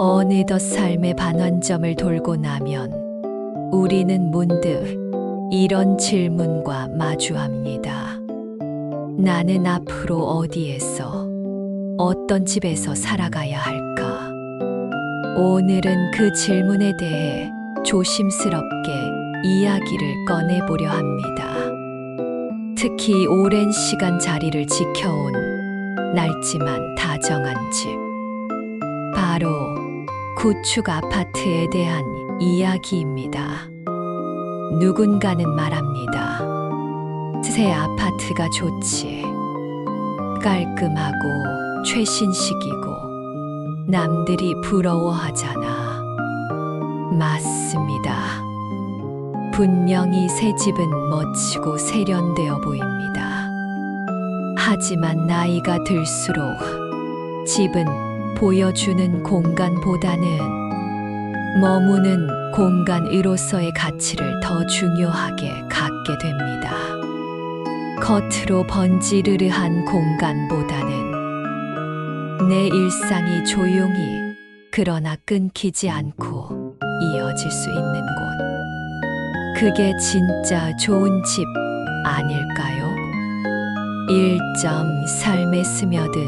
어느덧 삶의 반환점을 돌고 나면 우리는 문득 이런 질문과 마주합니다. 나는 앞으로 어디에서, 어떤 집에서 살아가야 할까? 오늘은 그 질문에 대해 조심스럽게 이야기를 꺼내보려 합니다. 특히 오랜 시간 자리를 지켜온 낡지만 다정한 집. 바로 구축 아파트에 대한 이야기입니다. 누군가는 말합니다. 새 아파트가 좋지. 깔끔하고 최신식이고 남들이 부러워하잖아. 맞습니다. 분명히 새 집은 멋지고 세련되어 보입니다. 하지만 나이가 들수록 집은 보여주는 공간보다는 머무는 공간으로서의 가치를 더 중요하게 갖게 됩니다. 겉으로 번지르르한 공간보다는 내 일상이 조용히 그러나 끊기지 않고 이어질 수 있는 곳. 그게 진짜 좋은 집 아닐까요? 1점 삶에 스며든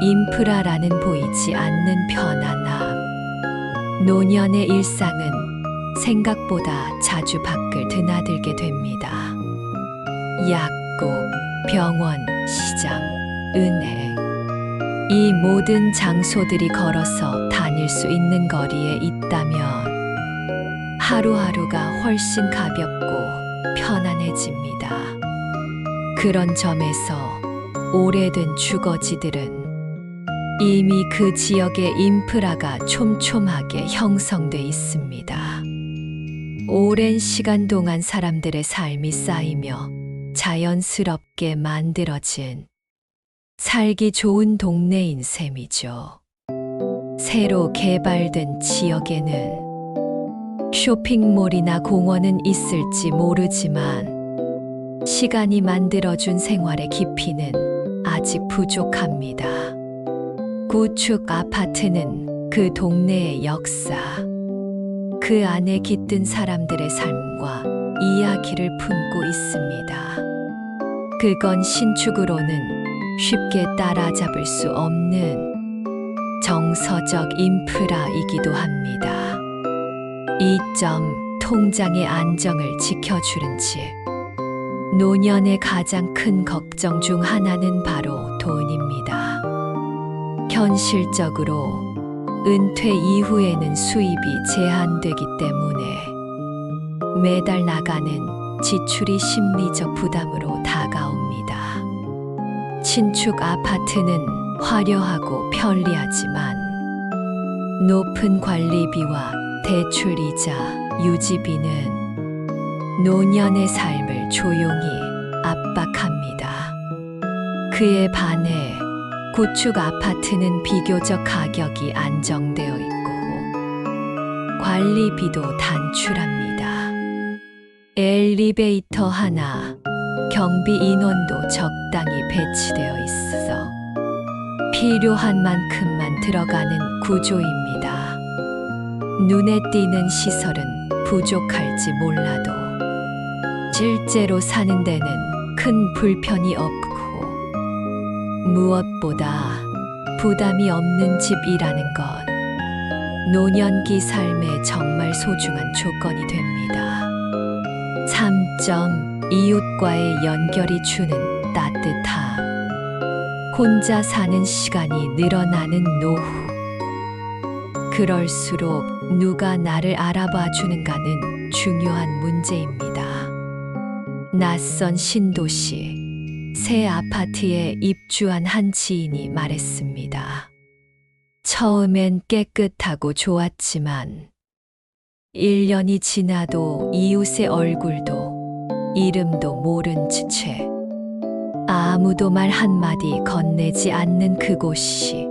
인프라라는 보이지 않는 편안함. 노년의 일상은 생각보다 자주 밖을 드나들게 됩니다. 약국, 병원, 시장, 은행. 이 모든 장소들이 걸어서 다닐 수 있는 거리에 있다면 하루하루가 훨씬 가볍고 편안해집니다. 그런 점에서 오래된 주거지들은 이미 그 지역의 인프라가 촘촘하게 형성돼 있습니다. 오랜 시간 동안 사람들의 삶이 쌓이며 자연스럽게 만들어진 살기 좋은 동네인 셈이죠. 새로 개발된 지역에는 쇼핑몰이나 공원은 있을지 모르지만 시간이 만들어준 생활의 깊이는 아직 부족합니다. 구축 아파트는 그 동네의 역사, 그 안에 깃든 사람들의 삶과 이야기를 품고 있습니다. 그건 신축으로는 쉽게 따라잡을 수 없는 정서적 인프라이기도 합니다. 2점 통장의 안정을 지켜주는 집. 노년의 가장 큰 걱정 중 하나는 바로 돈입니다. 현실적으로 은퇴 이후에는 수입이 제한되기 때문에 매달 나가는 지출이 심리적 부담으로 다가옵니다. 신축 아파트는 화려하고 편리하지만 높은 관리비와 대출이자 유지비는 노년의 삶을 조용히 압박합니다. 그에 반해 구축 아파트는 비교적 가격이 안정되어 있고 관리비도 단출합니다. 엘리베이터 하나, 경비 인원도 적당히 배치되어 있어 필요한 만큼만 들어가는 구조입니다. 눈에 띄는 시설은 부족할지 몰라도 실제로 사는 데는 큰 불편이 없고 무엇보다 부담이 없는 집이라는 것, 노년기 삶에 정말 소중한 조건이 됩니다. 3점 이웃과의 연결이 주는 따뜻함. 혼자 사는 시간이 늘어나는 노후. 그럴수록 누가 나를 알아봐 주는가는 중요한 문제입니다. 낯선 신도시, 새 아파트에 입주한 한 지인이 말했습니다. 처음엔 깨끗하고 좋았지만 1년이 지나도 이웃의 얼굴도 이름도 모른 채 아무도 말 한마디 건네지 않는 그곳이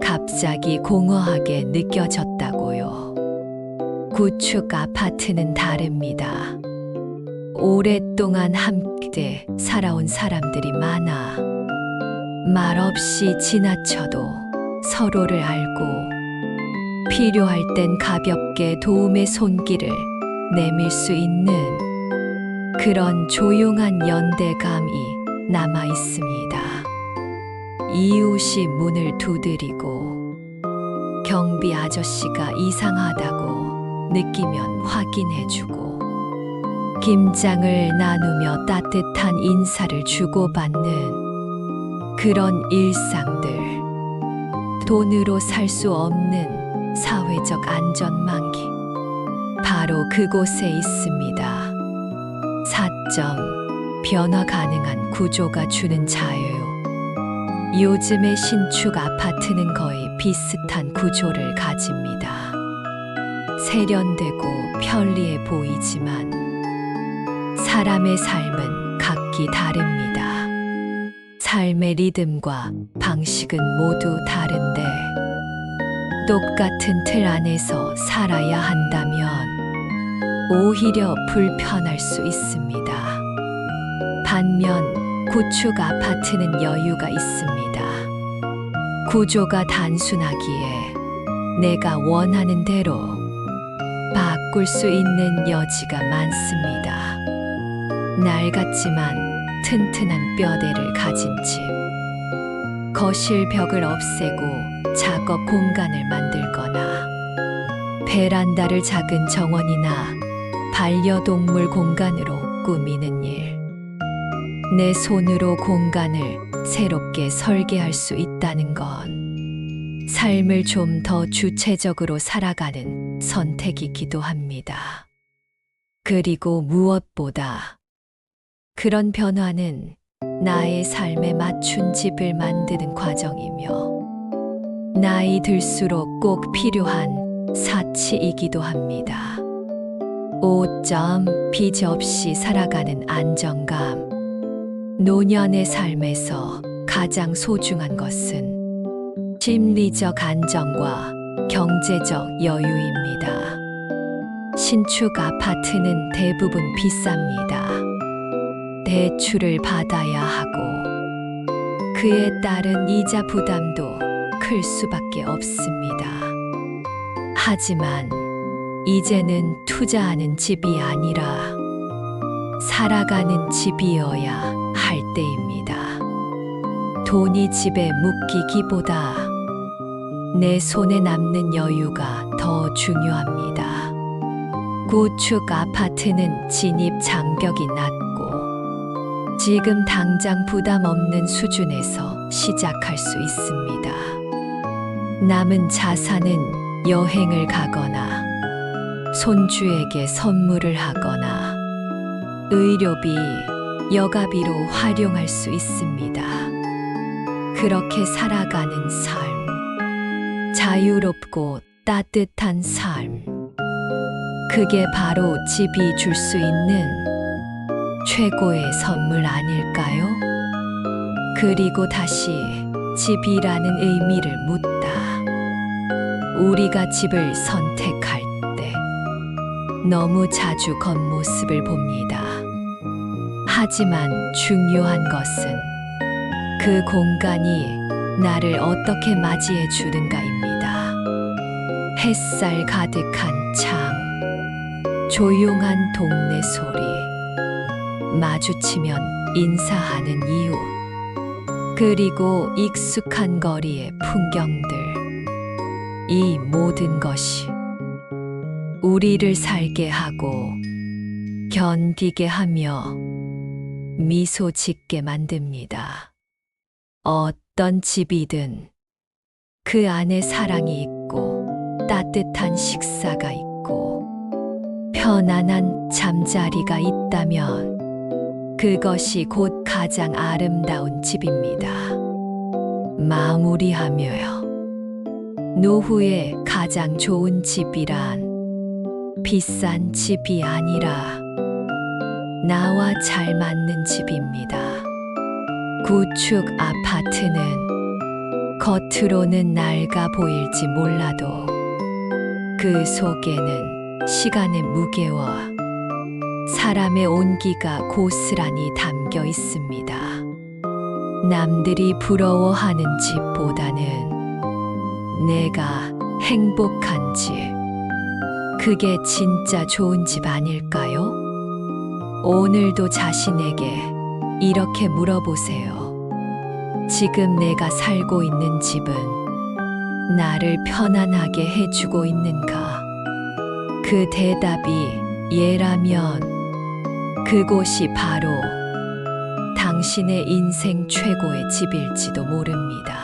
갑자기 공허하게 느껴졌다고요. 구축 아파트는 다릅니다. 오랫동안 함께 살아온 사람들이 많아 말없이 지나쳐도 서로를 알고 필요할 땐 가볍게 도움의 손길을 내밀 수 있는 그런 조용한 연대감이 남아 있습니다. 이웃이 문을 두드리고 경비 아저씨가 이상하다고 느끼면 확인해주고 김장을 나누며 따뜻한 인사를 주고받는 그런 일상들. 돈으로 살 수 없는 사회적 안전망이 바로 그곳에 있습니다. 4점. 변화 가능한 구조가 주는 자유. 요즘의 신축 아파트는 거의 비슷한 구조를 가집니다. 세련되고 편리해 보이지만 사람의 삶은 각기 다릅니다. 삶의 리듬과 방식은 모두 다른데 똑같은 틀 안에서 살아야 한다면 오히려 불편할 수 있습니다. 반면 구축 아파트는 여유가 있습니다. 구조가 단순하기에 내가 원하는 대로 바꿀 수 있는 여지가 많습니다. 낡았지만 튼튼한 뼈대를 가진 집. 거실 벽을 없애고 작업 공간을 만들거나 베란다를 작은 정원이나 반려동물 공간으로 꾸미는 일. 내 손으로 공간을 새롭게 설계할 수 있다는 건 삶을 좀 더 주체적으로 살아가는 선택이기도 합니다. 그리고 무엇보다 그런 변화는 나의 삶에 맞춘 집을 만드는 과정이며 나이 들수록 꼭 필요한 사치이기도 합니다. 5점. 빚 없이 살아가는 안정감. 노년의 삶에서 가장 소중한 것은 심리적 안정과 경제적 여유입니다. 신축 아파트는 대부분 비쌉니다. 대출을 받아야 하고 그에 따른 이자 부담도 클 수밖에 없습니다. 하지만 이제는 투자하는 집이 아니라 살아가는 집이어야 할 때입니다. 돈이 집에 묶이기보다 내 손에 남는 여유가 더 중요합니다. 구축 아파트는 진입 장벽이 낮고 지금 당장 부담 없는 수준에서 시작할 수 있습니다. 남은 자산은 여행을 가거나 손주에게 선물을 하거나 의료비, 여가비로 활용할 수 있습니다. 그렇게 살아가는 삶. 자유롭고 따뜻한 삶. 그게 바로 집이 줄 수 있는 최고의 선물 아닐까요? 그리고 다시 집이라는 의미를 묻다. 우리가 집을 선택할 때 너무 자주 겉모습을 봅니다. 하지만 중요한 것은 그 공간이 나를 어떻게 맞이해 주는가입니다. 햇살 가득한 창, 조용한 동네 소리, 마주치면 인사하는 이웃, 그리고 익숙한 거리의 풍경들. 이 모든 것이 우리를 살게 하고 견디게 하며 미소 짓게 만듭니다. 어떤 집이든 그 안에 사랑이 있고 따뜻한 식사가 있고 편안한 잠자리가 있다면 그것이 곧 가장 아름다운 집입니다. 마무리하며요. 노후에 가장 좋은 집이란 비싼 집이 아니라 나와 잘 맞는 집입니다. 구축 아파트는 겉으로는 낡아 보일지 몰라도 그 속에는 시간의 무게와 사람의 온기가 고스란히 담겨 있습니다. 남들이 부러워하는 집보다는 내가 행복한 집. 그게 진짜 좋은 집 아닐까요? 오늘도 자신에게 이렇게 물어보세요. 지금 내가 살고 있는 집은 나를 편안하게 해주고 있는가? 그 대답이 예라면 그곳이 바로 당신의 인생 최고의 집일지도 모릅니다.